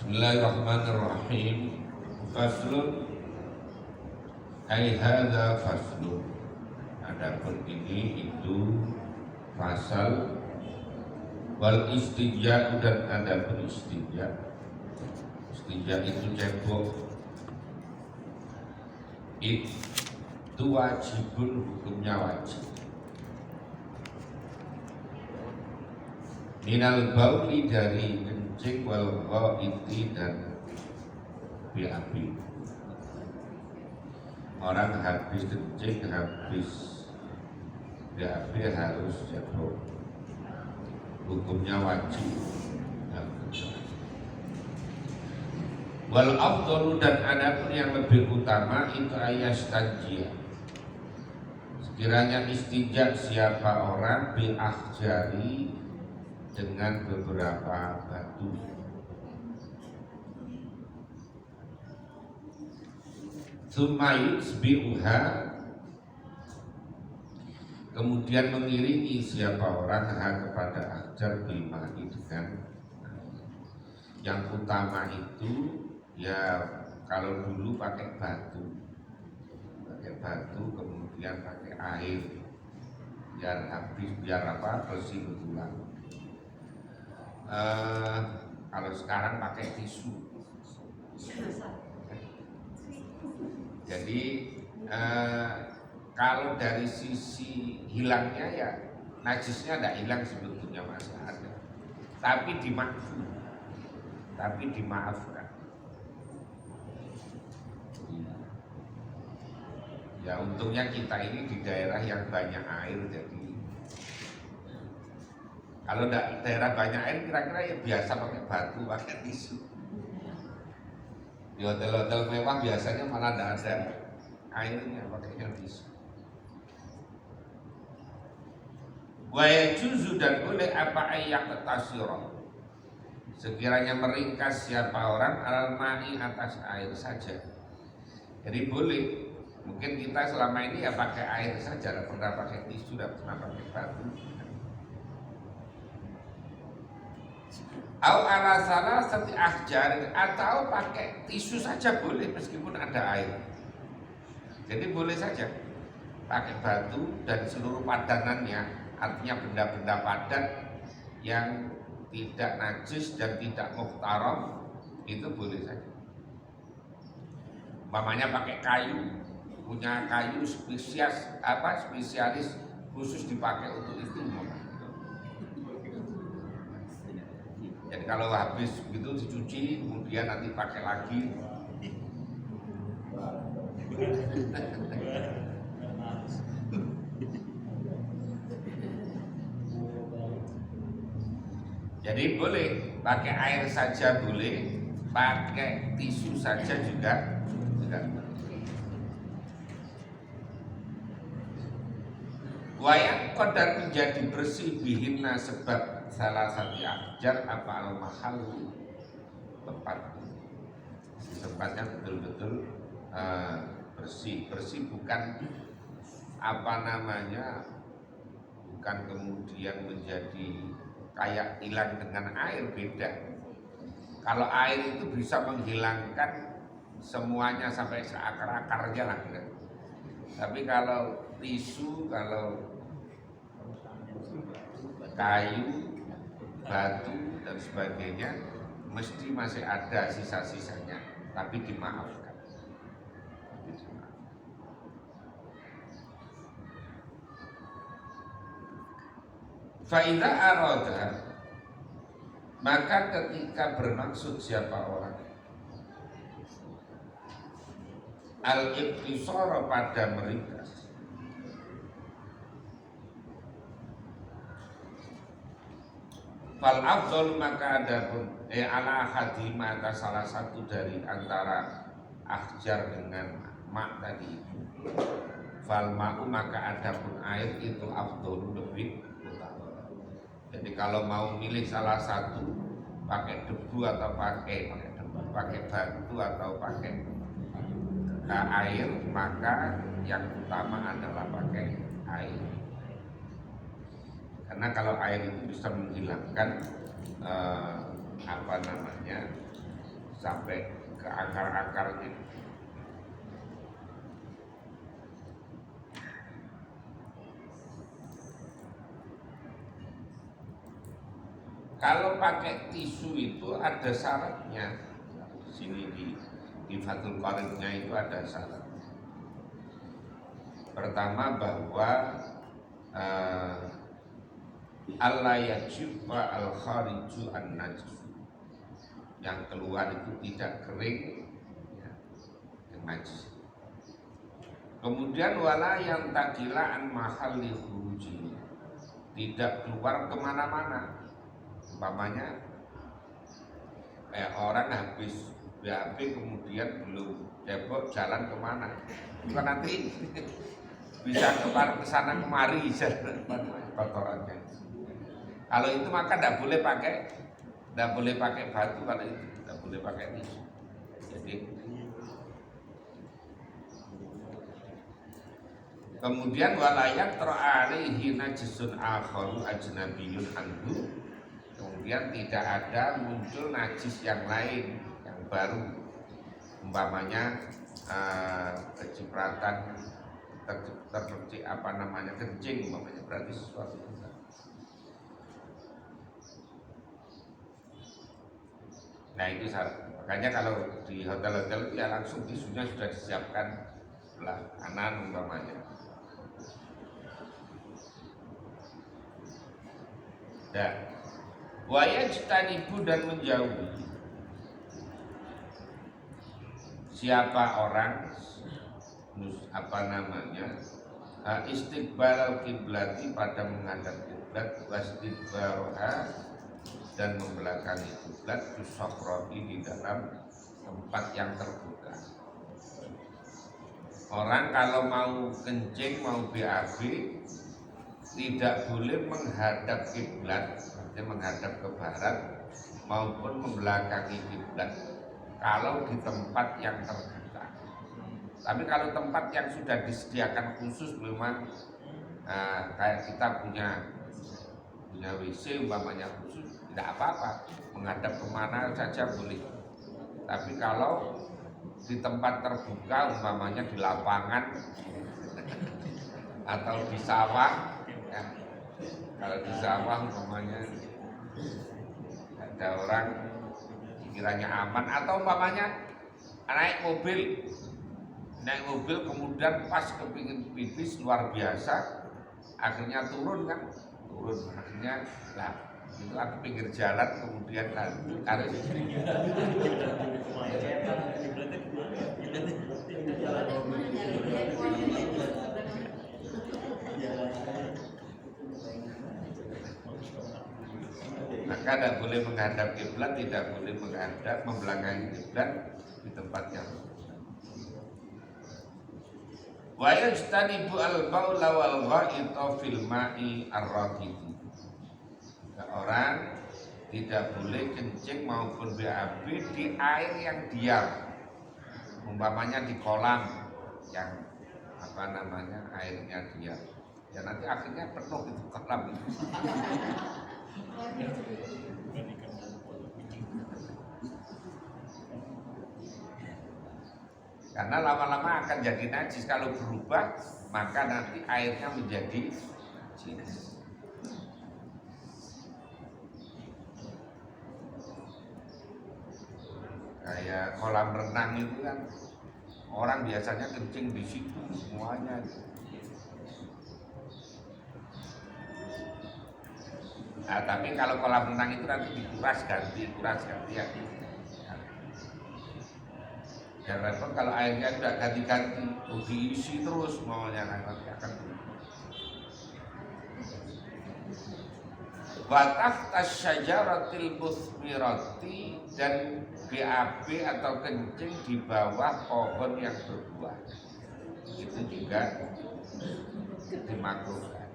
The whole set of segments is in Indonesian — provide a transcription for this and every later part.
Bismillahirrahmanirrahim. Faslun ai hadza faslun. Adapun ini itu fasal wal istijaa dan adapun istijaa. Istijaa itu cebok. Itu wajibun, hukumnya wajib. Minal bauli dari kencing wal ghaiti dan BAB. Orang habis kencing, habis BAB harus cebok. Hukumnya wajib. Wal afdalu dan adapun yang lebih utama itu ayastanjia. Sekiranya istijak siapa orang bil ahjari dengan beberapa batu. Tsumma yusbi'uha, kemudian mengiringi siapa orang kepada ahjar bil ma'i dengan yang utama itu ya kalau dulu pakai batu kemudian pakai air biar habis, biar apa, bersih betulan. Kalau sekarang pakai tisu. Jadi kalau dari sisi hilangnya ya najisnya tidak hilang sebetulnya, masih ada, tapi dimaafkan. Ya untungnya kita ini di daerah yang banyak air, jadi kalau daerah banyak air kira-kira ya biasa pakai batu, pakai tisu. Di hotel-hotel mewah biasanya malah tidak ada airnya, pakainya tisu. Wa yajuzu, dan boleh apa ayat tasyrah, sekiranya meringkas siapa orang al-ma'i atas air saja. Jadi boleh, mungkin kita selama ini ya pakai air saja, tidak pernah pakai tisu, tidak pernah pakai batu. Au ala salasati ahjar, atau pakai tisu saja boleh meskipun ada air. Jadi boleh saja pakai batu dan seluruh padanannya, artinya benda-benda padat yang tidak najis dan tidak muhtaram, itu boleh saja. Umpamanya pakai kayu, punya kayu spesialis khusus dipakai untuk itu. Jadi kalau habis begitu dicuci, kemudian nanti pakai lagi. Jadi boleh pakai air saja, boleh pakai tisu saja juga. Wayak kodar menjadi bersih bihinna sebab salah satu ahjar apa al-mahal, tempatnya betul-betul bersih bukan apa namanya, bukan kemudian menjadi kayak hilang dengan air, beda. Kalau air itu bisa menghilangkan semuanya sampai seakar-akarnya lah, gitu. Tapi kalau tisu, kalau kayu, batu dan sebagainya mesti masih ada sisa-sisanya, tapi dimaafkan. Fa'idha arada, maka ketika bermaksud siapa orang al-iqtisara pada meringkas, fal afdal, maka adapun ala hadima, atas salah satu dari antara ahjar dengan mak tadi itu, fal ma'u, maka adapun air itu afdal, lebih utama. Jadi kalau mau milih salah satu, pakai debu atau pakai batu atau pakai air, maka yang utama adalah pakai air. Karena kalau air itu bisa menghilangkan sampai ke akar-akarnya. Kalau pakai tisu itu ada syaratnya. Sini di Fathul Qoribnya itu ada syarat. Pertama bahwa Allah yajibba al-khariju an-najis, yang keluar itu tidak kering, ya, yang najis. Kemudian wala yang takila an mahalli khuruji, tidak keluar kemana-mana. Umpamanya orang habis BAB kemudian belum cebok jalan kemana, itu kan nanti bisa ke sana kemari kotorannya. Kalau itu maka tidak boleh pakai batu, kalau itu tidak boleh pakai tisu. Jadi kemudian walayak ter'alaihi najisun akharu ajnabiyun anhu, kemudian tidak ada muncul najis yang lain yang baru, umpamanya kecipratan terpercik kencing umpamanya, berarti sesuatu yang baru. Nah itu syarat. Makanya kalau di hotel-hotel ya langsung tisunya sudah disiapkan sebelah kanan umpamanya. Dan wayajtanibu, dan menjauhi siapa orang istiqbal kiblati, pada menghadap kiblat, wastidbaroha, dan membelakangi kiblat, tusafroi, di dalam tempat yang terbuka. Orang kalau mau kencing, mau BAB, tidak boleh menghadap kiblat, artinya menghadap ke barat maupun membelakangi kiblat kalau di tempat yang terbuka. Tapi kalau tempat yang sudah disediakan khusus, memang kayak kita punya WC umpamanya khusus, tidak apa-apa, menghadap kemana saja boleh. Tapi kalau di tempat terbuka, umpamanya di lapangan atau di sawah, ya, kalau di sawah umpamanya ada orang kiranya aman, atau umpamanya naik mobil kemudian pas kepingin pipis luar biasa, akhirnya turun, akhirnya lah itu aku pinggir jalan, kemudian harus maka tidak boleh menghadap kiblat, tidak boleh menghadap membelakangi kiblat di tempat yang wa yajtanibu al-baula wal gha'ita fil ma'i ar-raqid. Orang tidak boleh kencing maupun BAB di air yang diam, umpamanya di kolam yang airnya diam, ya nanti akhirnya penuh itu kolam itu. Karena lama-lama akan jadi najis, kalau berubah maka nanti airnya menjadi najis. Kayak kolam renang itu kan orang biasanya kencing di situ semuanya. Nah, tapi kalau kolam renang itu nanti dikuras ganti ya. Dan repot kalau airnya sudah ganti-ganti, diisi terus maunya nanti akan bataf tasyajaratil musmirati, dan BAB atau kencing di bawah pohon yang berbuah, itu juga dimakruhkan.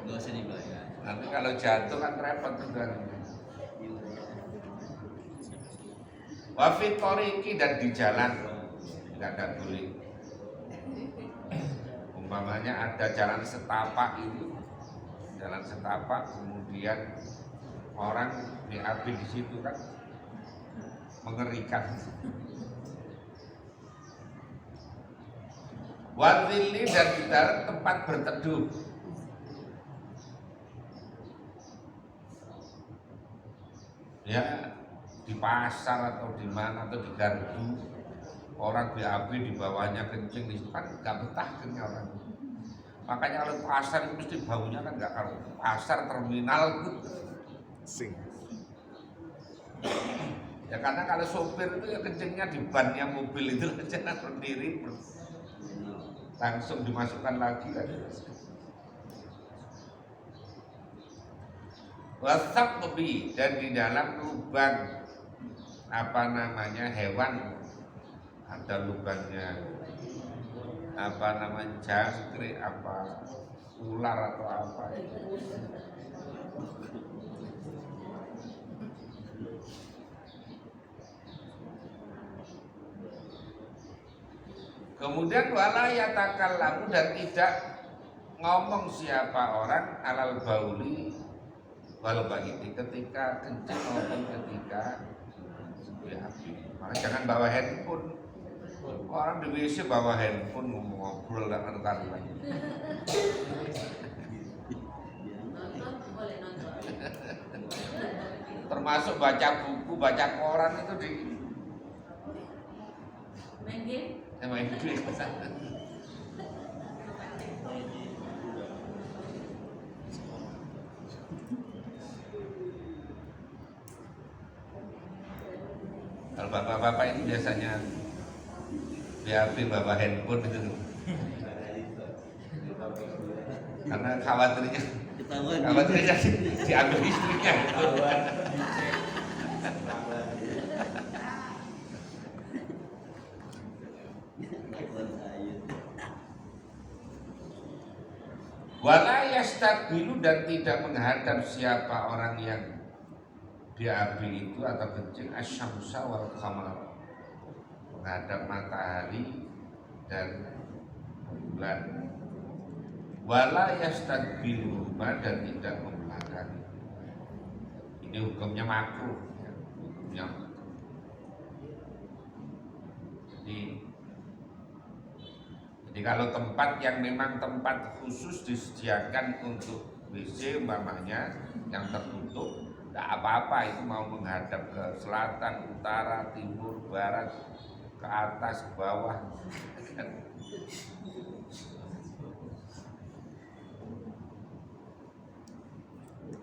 Nggak usah dibayar. Nanti kalau jatuh kan repot juga. Wafit toriki, dan di jalan tidak boleh. Umpamanya ada jalan setapak itu, kemudian orang BAB di situ kan mengerikan. Wadhili dan di dalam tempat berteduh. Ya di pasar atau di mana atau di gardu, orang BAB di bawahnya kencing di situ kan nggak betah kenyang orang. Makanya kalau pasar itu mesti baunya kan nggak, kalau pasar terminal itu Sing. ya karena kalau sopir itu ya kencingnya di bannya mobil itu aja sendiri, langsung dimasukkan lagi kan. Wasap lebih, dan di dalam lubang apa namanya hewan, ada lubangnya apa namanya jangkrik, apa ular atau apa. Kemudian wala yatakallamu, dan tidak ngomong siapa orang alal bauli wal baiti, ketika kencing maupun ketika BAB. Maka jangan bawa handphone. Orang di WC bawa handphone ngobrol dengan karuan. Termasuk baca buku, baca koran itu di main game. Kalau bapak-bapak ini biasanya BAB bawa handphone itu, karena khawatirnya diambil istrinya. Wala yastabilu, dan tidak menghadap siapa orang yang BAB itu atau kencing asyamsa wal qamar, menghadap matahari dan bulan. Wala yastabilu, dan tidak membelakangi. Ini hukumnya makruh, ya. Hukumnya makruh. Jadi kalau tempat yang memang tempat khusus disediakan untuk WC umpamanya yang tertutup, tidak apa-apa, itu mau menghadap ke selatan, utara, timur, barat, ke atas, ke bawah.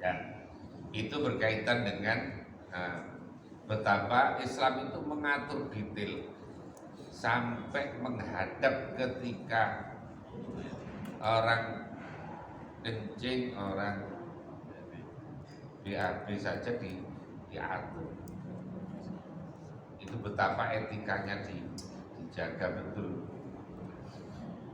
Ya, itu berkaitan dengan betapa Islam itu mengatur detail sampai menghadap ketika orang kencing, orang BAB saja diatur. Itu betapa etikanya dijaga betul.